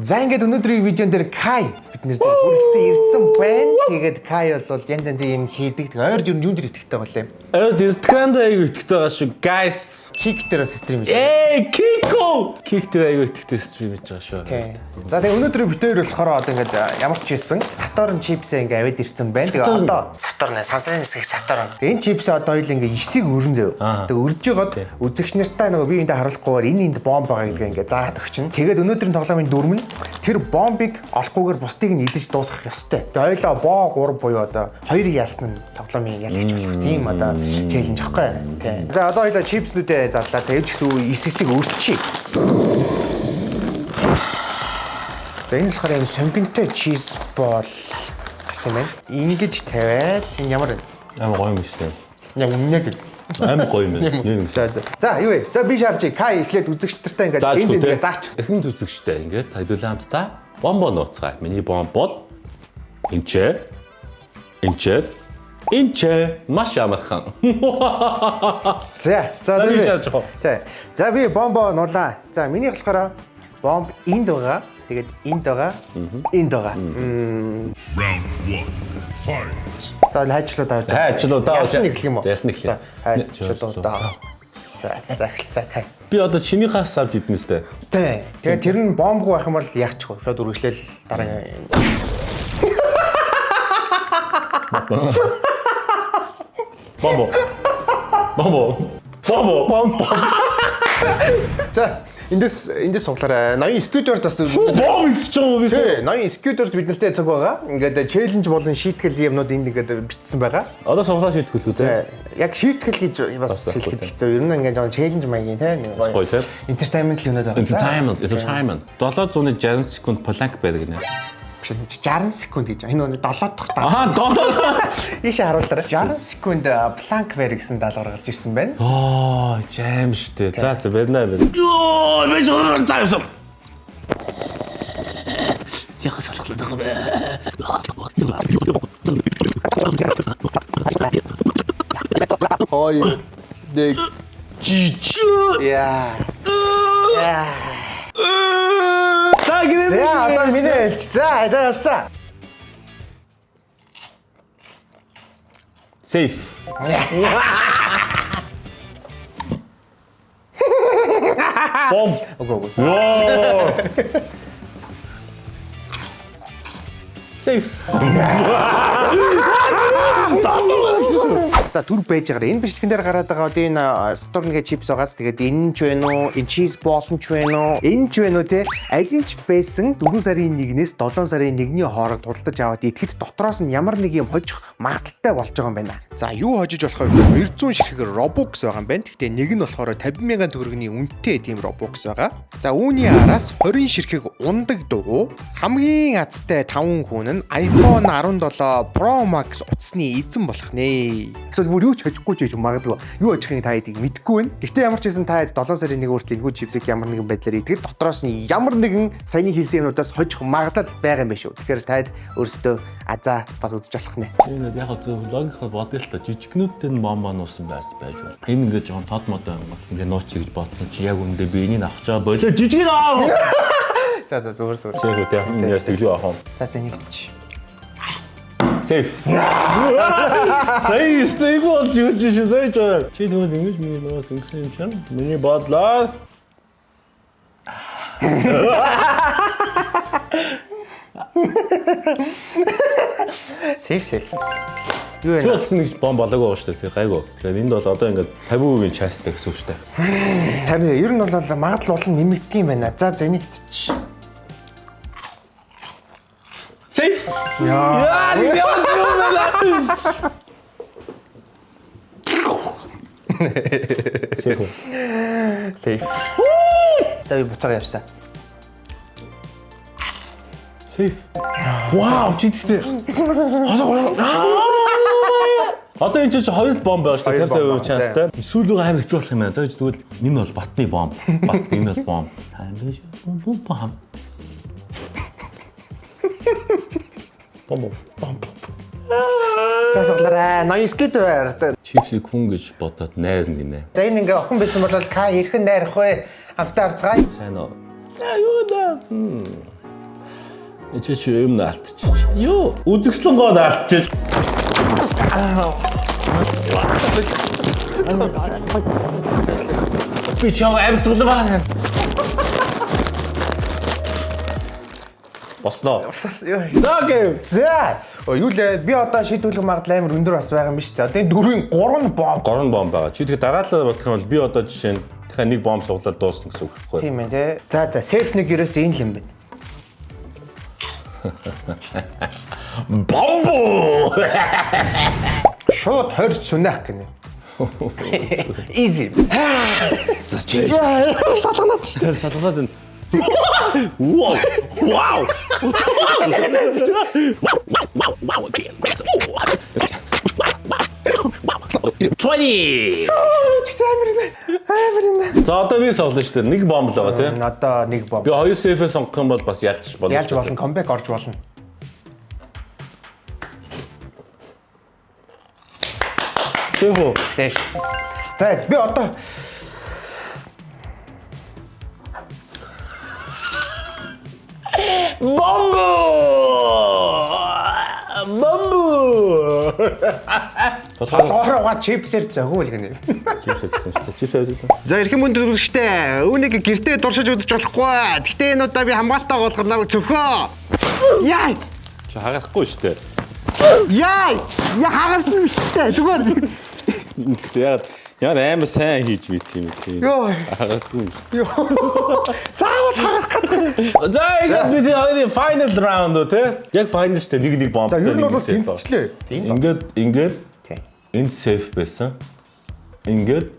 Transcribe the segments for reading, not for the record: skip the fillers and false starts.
За ингээд өнөөдрийн видеон дээр Кай бид нэр дээр хүрэлцэн ирсэн байна. Тэгээд Кай бол янз янзын юм хийдэг. Ойр юу нэр итгэдэг байлаа. Ойр Instagram дээр аяг итгэдэг байгаа шүү. Guys, Kik дээр стрим хийж. Kiko. Kik дээр аяг итгэдэг стрим хийж байгаа шүү. За тэгээд өнөөдрийн битээр болохоор одоо ингээд ямар ч хийсэн Saturn чипсээ ингээд аваад ирсэн байна. Тэгээд одоо Saturn сансрын хэсэг Saturn. Энэ чипсээ одоо хоёул ингээд 9-ийг өрн зөө. Тэгээд өрж жоод үзэгч нартай нөгөө бие биендээ харуулахгүйгээр энд бомб байгаа гэдгээ ингээд заагаад өгчин. Тэгээд өнөөдрийн тоглоомын дүрм нь тэр бомбыг олохгүйгээр бусдыг нь идэж дуусгах ёстой. Тэгээд ойлоо боо 3 буюу одоо 2-ыг яасан нь тоглоомын ялагч болох тийм одоо челленж ихгүй. Тийм. За одоо хоёул чипслүүдээ задлаа. Тэгээд ч гэсэн 9-ийг өрсчий. За энэ болохоор юм сонгонтой чиз бол гарсан байна. Ингэж тавиад энэ ямар вэ? Амар гоё юм шүү дээ. Яг үнэ Амар гоё юм байна. За юу вэ? За би шаарч Кай эхлээд үзэгчдэртэй ингээд энд ингээд заач. Эхний үзэгчтэй ингээд хайдуулаа хамтдаа бомбо нууцгаа. Миний бомб бол энчээ маш амархан. За би шаарч. За би бомбо нуулаа. За миний болохоор бомб энд байгаа. Тэгээд энд байгаа. Энд байгаа. Round 1. Fight. За хайчлуу давж. Ясны эхлэх юм уу? Ясны эхлэх. Хайчлуу дав. За Кай. Би одоо чинийхээс авч идэнэ сте. Тий. Тэгээд тэр нь бомбгүй байх юм бол яахчихгүй. Шууд үргэлжлээл дараа. Бомбо. За эндээс суглаарай. Ноён скьютерд бас бомб идчихэж байгаа юм биш үү? Ноён скьютерд бид нартэй цаг байгаа. Ингээд челленж болон шийтгэл юмнууд энд ингээд бичсэн байгаа. Одоо суглаа шийтгэл үү те? Яг шийтгэл гэж бас хэлэхэд хэцүү. Ер нь ингээд жоо челленж маягийн те. Гоё те. Entertainment юмнууд байгаа. Entertainment. 760 секунд планк байдаг нэ. 60 секунд гэж. Энэ 7 дахь Аа 7. Ийшээ харуулаарай. 60 секунд планк вэр гэсэн даалгавар гарч ирсэн байна. Оо, жаам штэ. За байна. Йоо, би жоо тайвсан. Яхаа салхлаад байгаа бэ. Ой. Дэг. Жиж. Яа. За одоо миний хэлж. За явсан. Safe. Бомб. Окей. Йоо. Safe. За түр байж байгаа. Энэ бичлэгэн дээр гараад байгаа одоо энэ Saturn-гийн чипс байгаас тэгээд энэ ч вэ нүү, энэ cheese ball нь ч вэ нүү, энэ ч вэ нүү те аль нь ч байсан 4 сарын 1-ээс 7 сарын 1-ний хооронд худалдаж аваад идэхэд дотроос нь ямар нэг юм хожих магадaltaй болж байгаа юм байна. За юу хожиж болох вэ? 200 ширхэг Robux байгаа юм байна. Гэхдээ нэг нь болохоор 50,000 төгрөгийн үнэтэй тийм Robux байгаа. За үүний араас 20 ширхэг ундаг дугуй, хамгийн азтай 5 хүн нь iPhone 17 Pro Max утасны эзэн болох нэ. Эсвэл бүр юу ч хожихгүй ч гэж магадгүй. Юу хожихыг та хэдийг мэдэхгүй байна. Гэхдээ ямар ч байсан та 7 сарын 1 хүртэл энэхүү чипсийг ямар нэгэн байдлаар идэхэд дотроос нь ямар нэгэн саяны хэлсэн юмудаас хожих магадлал байгаа юм байна шүү. Тэгэхээр та өөрсдөө азаа бас үзэж болох нэ. Энэ яг логикоор бодъё л та жижигнүүдтэй нь бомб нуусан байж болно. Энэ ингээд жоон тод модоо ингээд нуучих гэж бодсон чи яг үндэ би энийг авах чаа болоо жижиг аа. За зүгээр. Чэхүү тэ яа тэглүү ахаа. За нэг ч. Safe. Safe болж шүү зөөж. Чи тэгвэл ингэж миний нуус ингэсэн юм чинь. Миний бодлоо. Safe. Юу вэ? Чөлт нэг бомб болоогүй байгаа шүү дээ. Гайгүй. Тэгэхээр энд бол одоо ингээд 50% чаастай гэсэн үг шүү дээ. Харин ер нь бол магадлал болон нэмэгддэг юм байна. За энийг ч. Safe. Яа, нэг явж байна. Safe. За би буцаага явсан. Safe. Вау, чидтэй. Одоо энэ чинь хоёр бомб байгаа шүү дээ. 50% чанстай. Сүүл рүү амар хэцүү болох юм байна. За тэгвэл энэ бол батны бомб. Энэ бол бомб. Бомб. Бомб. За суглаарай. Ноён скитвэр. Чипсийг хүн гэж бодоод найрна гинэ. За энэ ингээ охин байсан бол К хэрхэн найрах вэ? Хамтаа харцгаая. Сайн уу? За юу да. Чи юм наалтчих. Юу? Үзэгслэнгоо наалтчих. Би чам амьсгал байна. Босноо. За гэв. За. Юу лээ би одоо шийдвэрлэх магадлал амар өндөр бас байгаа юм биш. За одоо энэ дөрвийн 3 бомб. 3 бомб байгаа. Чи тэгээ дараалал бодох юм бол би одоо жишээ нь дахиад нэг бомб суглаад дуусна гэсэн үг байхгүй юу? Тийм ээ тий. За сейф нэг ерөөс энэ юм байна. Бомбо! Шууд 20 сүнэх гинэ. Easy. За чи. Салганаад шүү. Тэр салганаад байна. Вау! Вау! Твои! Амарна. За одоо би соглоо шүү дээ. Нэг бомб л байгаа тийм. Одоо нэг бомб. Би 2 сейфээ сонгох юм бол бас ялж болно. Ялж болно, комбек орж болно. Тэвөө. Сейф. За би одоо Бомбо! толгоороо чипсээр зохиул гинэ. За эрхэм хүнд үзэгчтэй, үүнийг гэртээ дуршиж үзэж болохгүй. Гэхдээ энэ удаа би хамгаалалтаа болгох нэг цөхөө. Яа! Чи хагаахгүй шүү дээ. Яа! Я хагарсан биш үү? Зүгээр. Яг амар сайн хийж мэдсэн юм тийм. Йоо. Хагаахгүй. Заавал харах гэдэг. За ингээд бид хоёрын final round уу те? Яг final шүү дээ. Нэг бомб. За ер нь бол тэнцчлээ. Ингээд энэ safe байсан. Ингээд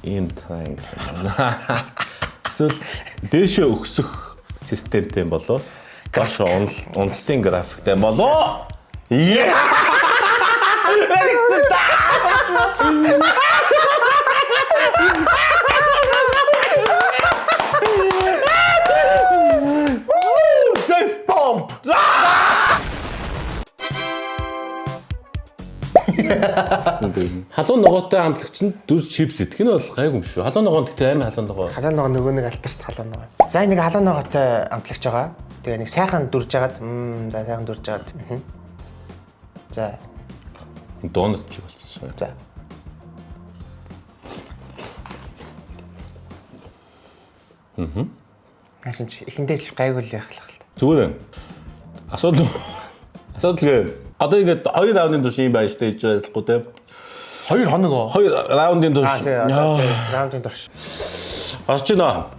ийм тань. Эсвэл дээшээ өгсөх системтэй болоо. Доошоо уналтын графиктэй болоо. Safe bomb. Халуун ногоотой хамтлагч нь дүр чипс идэх нь бол гайгүй юм шүү. Халуун ногоон гэхдээ амар халуун ногоо. Халуун ногоо нөгөө нэг алтарч халуун ногоо. За нэг халуун ногоотой амтлагч байгаа. Тэгээ нэг сайхан дүрж агаад за сайхан дүрж агаад. За Донот чиг болчихсон. за. Хашин чи эхэндээ л гайгүй л яхах л. Зүгээр. Асуудал гээ. Одоо ингээд 2 раундын турш юм байж тээ хийж байлгүй те. 2 хоног оо. 2 раундын турш. Раундын турш. Арч наа.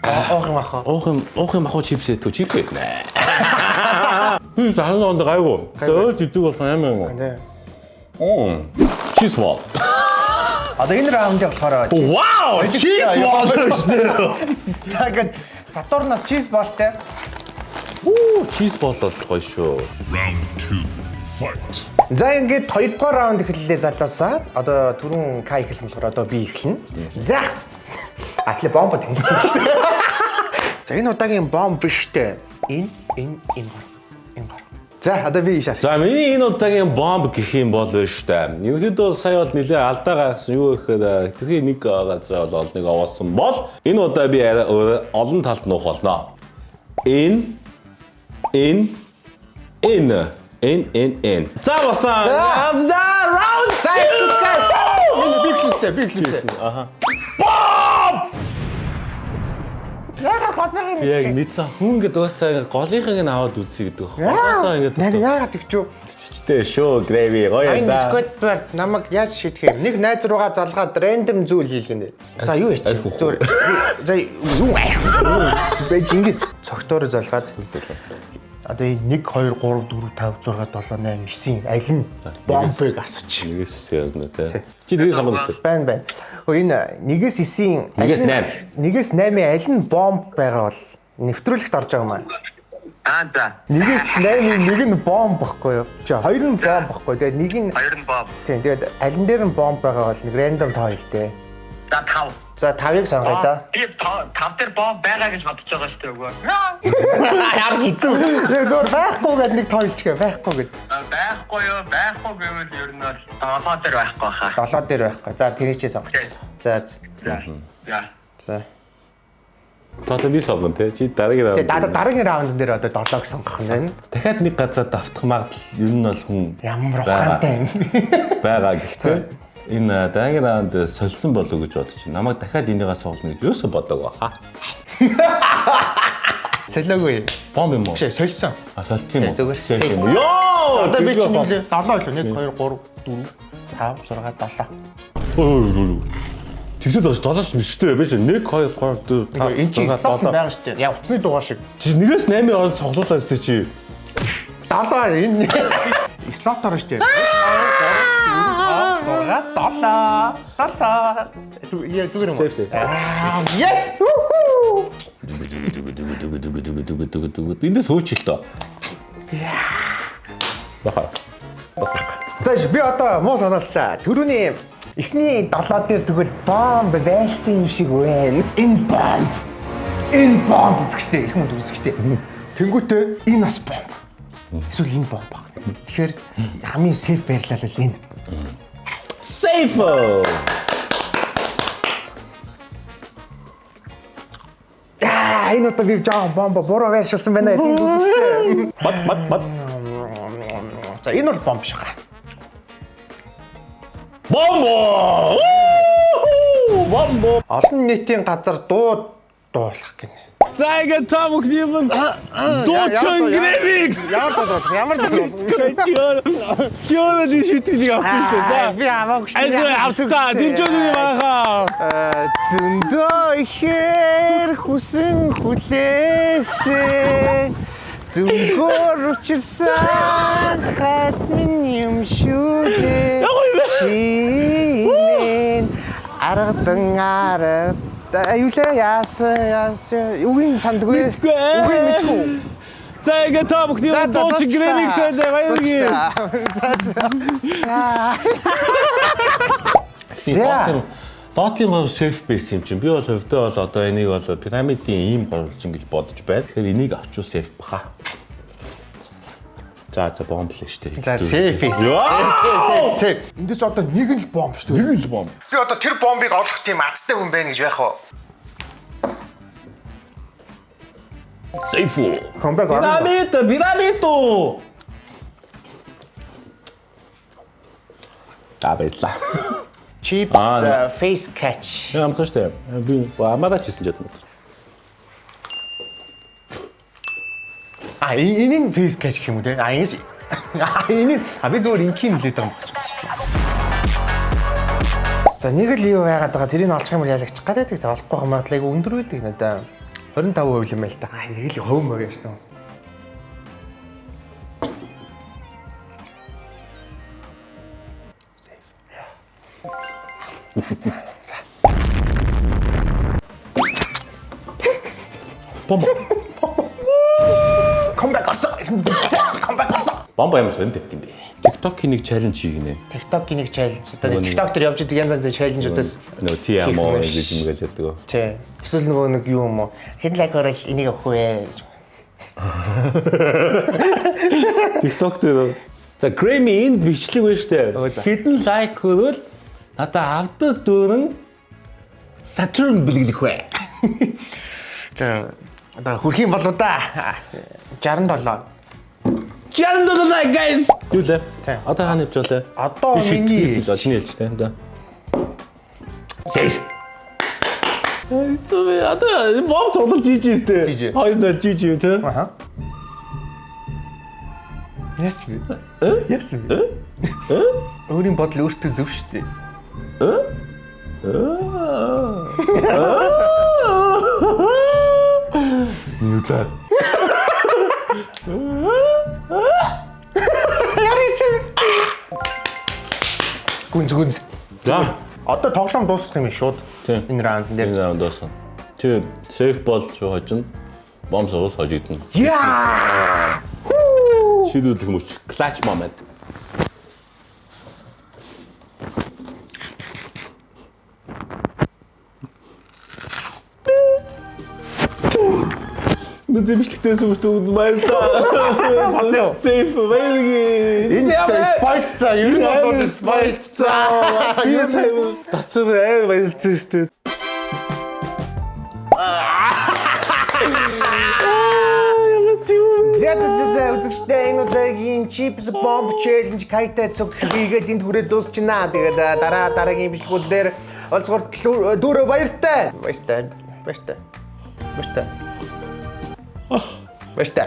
Ох юм Уух юм чипс идэх чипс иднэ. Би заахын онд гайгүй. Зөө жижиг болсон юм юм. Тий. Чипс бол. Одоо энэ раундыг болохоор Вау! Чипс бол шүү. тэгээд Сатурнаас чиз болтой. Чипс бол гоё шүү. Round 2. Fight. За ингээд 2 дугаар раунд эхэллээ залуусаа. Одоо түрүүн К эхэлсэн болохоор одоо би эхэлнэ. За. Атле бомбо тэнцсэн шүү дээ. За энэ удаагийн бомб биш дээ. Энэ гар. За одоо би ишаар. За миний энэ удаагийн бомб гэх юм бол байна шүү дээ. Ерөнхийдөө сая бол нэлээ алдаа гаргасан юу гэхээр тэрхий нэг газар бол олныг овоосон бол энэ удаа би олон талд нуух болно. Энэ. За басан. Раунд. За би хэлсэн. Аха. Бомб! Яагаад гаднаа юм? Яг мэдсэн хүн гэдэг бас голынхыг нь аваад үзье гэдэг. Холоосоо ингээд яагаад тэгчүү? чичтэй шүү грэви гоё Энэ да. сквотборд намайг яаж шийдэх юм? Нэг найз руугаа залгаад рандом зүйл хийлгэнэ. За юу хийчих? Зүгээр. За юу байж ингэж цогтоор залгаад одоо 1 2 3 4 5 6 7 8 9 аль нь бомбыг асуучих. Нэгээс яана те. Чи тэрийг сонгоно шүү дээ. Байна. Энэ 1-9 1-8. 1-8 аль нь бомб байгаа бол нэвтрүүлэгт орж байгаа юм аа. За. 1-8 нэг нь бомб байхгүй юу? Чи 2 нь бомб байхгүй. Тэгээд нэг нь 2 нь бомб. Тийм. Тэгээд аль нь дээр нь бомб байгаа бол нэг рандом тоо хэлтэй. За 5. За 5-ыг сонгоё да. Би 5 дээр бомб байгаа гэж бодож байгаа шүү дээ өгөө. Яар хэцүү. Яг зур байхгүй гэдэг нэг тоо хэлчихээ. Байхгүй гэд. Байхгүй юу? Байхгүй гэвэл ер нь бол 7 дээр байхгүй хаа. 7 дээр байхгүй. За тэрийг чи сонгоч. За. За. За. Одоо би сонгон те. Чи дараагийн раунд. Тэгээ дараагийн раунд дээр одоо 7-г сонгох нь байна. Дахиад нэг газар давтах магадлал ер нь бол хүн Ямар ухаантай юм. байгаа гэхдээ энэ дараагийн раунд сольсон болов гэж бодож байна. Намайг дахиад энийгээ суулна гэж юусо бодог баха. Солиогүй. Бомб юм уу? Биш, сольсон. Солилцсон юм уу? Зүгээр. Safe юм уу? Йоо! Одоо би чинь 7 байлаа. 1 2 3 4 5 6 7. Тэгсэд бас 7 миштэй байж 1 2 3 4 Энэ чинь слот байгаа шүү дээ. Яг утасны дугаар шиг. чи нэгээс 8-ын хооронд цуглуулсан шүү дээ чи. 7 энэ слотоор шүү дээ. 7 зүгээр юм уу? Safe. Yes! Эндээс хөөчл тоо. Баха. За би одоо муу санаачлаа. Төрөний эхний 7 дээр тэгвэл бомб байсан юм шиг байна. Энэ бомб үзэхтэй их хүнд үзэхтэй. Тэнгүүтээ энэ бас бомб. Эсвэл энэ бомб байна. Тэгэхээр хамгийн сейф байрлал бол энэ. Safe. Энэ одоо би жаа бомб буруу байршилсан байна. Их хүнд үзэхтэй. Бат. За энэ бол бомб шиг. Бомбо! Бомбо! Олон нийтийн газар дуулах гинэ. За ингэ том хниймэн дуучин грэмикс. Ямар Чиороо ди шүтгийг авсан шүү дээ. За. би аваагүй шүү. Айдуу австаа. Дэмжөөний баха. Зөндөө ихэр хүсэн хүлээсэн зүнгөр учирсан хатмин юм шүү дээ. Шинэн аргадан юулаа яасан үгийн сандгүй. Үгийн мэдгүй. За ингэ том хниймэн дуучин грэмикс гэдэг баяргийн. Доотлын гол сейф бейс юм чинь. Би бол хувьдаа бол одоо энийг бол пирамидын ийм голжин гэж бодож байна. Тэгэхээр энийг авчуу сейф баха. За бомб л шүү дээ. За сейф. Сейф. Эндээс одоо нэг л бомб шүү дээ. Нэг л бомб. Би одоо тэр бомбыг олох тийм азтай хүн байна гэж байх уу? Сейф. Комбек Пирамид. Табетла. Chips face catch. Я амтаж тэ. Би амараач хийсэн жад мод. Энэ face catch гэх юм уу те? Энэ би зөвөр инкийн хэлээд байгаа юм байна. За нэг л юу байгаад байгаа тэрийг олчих юм бол ялагч гадаад их олохгүй юм магадлал айгу өндөр байдаг надаа 25% юм байл та. Нэг л хөвмөө ярьсан. Бомб. Комбек орсон. Бомб ямар сонь тавьд юм бэ? TikTok-ийн нэг чаленж хийгнэ. TikTok-ийн нэг чаленж. Одоо TikTok дээр явж байгаа янз янзын чаленжуудаас нөгөө TMO гэж юм гэж яддаг. тий. Эсвэл нөгөө нэг юу юм уу? Хэн лайк орол энийг авах вэ гэж. TikTok дээр. За Grammy энд бичлэг байна штэ. Хэдэн лайк хөрвөл надаа авдаг дөрөн Saturn бэлгэлэх вэ? За одоо хөрхийн болоо да. 67. 67 лайк guys. Юу лээ? Одоо хаана явж байлаа? Одоо миний чиний хэлж тань да. Safe. Эцээ одоо бомб суулж жижиг сте. 2-0 жижиг юу те? Аха. Yes. Өөрийн бодол өөртөө зөв шүү дээ. Юу та? Гүнз. За. Одоо тоглоом дуусах юм шууд. Энэ раунд дээр. Энэ раунд доосон. Чи сейф бол шүү хожино. Бомб суулж хожигдно. Яа! Шийдвэрлэх мөч. Clutch moment. Нүзэмшлэгтэй сүмстүүд баярлаа. Сейф баяргийн. Энэ спайт цаа, ер нь бол спайт цаа. Юу сайн татсан баярлалаа шүү дээ. Баяртай энэ удаагийн chips bomb challenge кайта цог хийгээд энд хүрээ дуусчихна. Тэгээд дараагийн бичлэгүүд дээр олзгор дөрөв баяртай. Баяртай.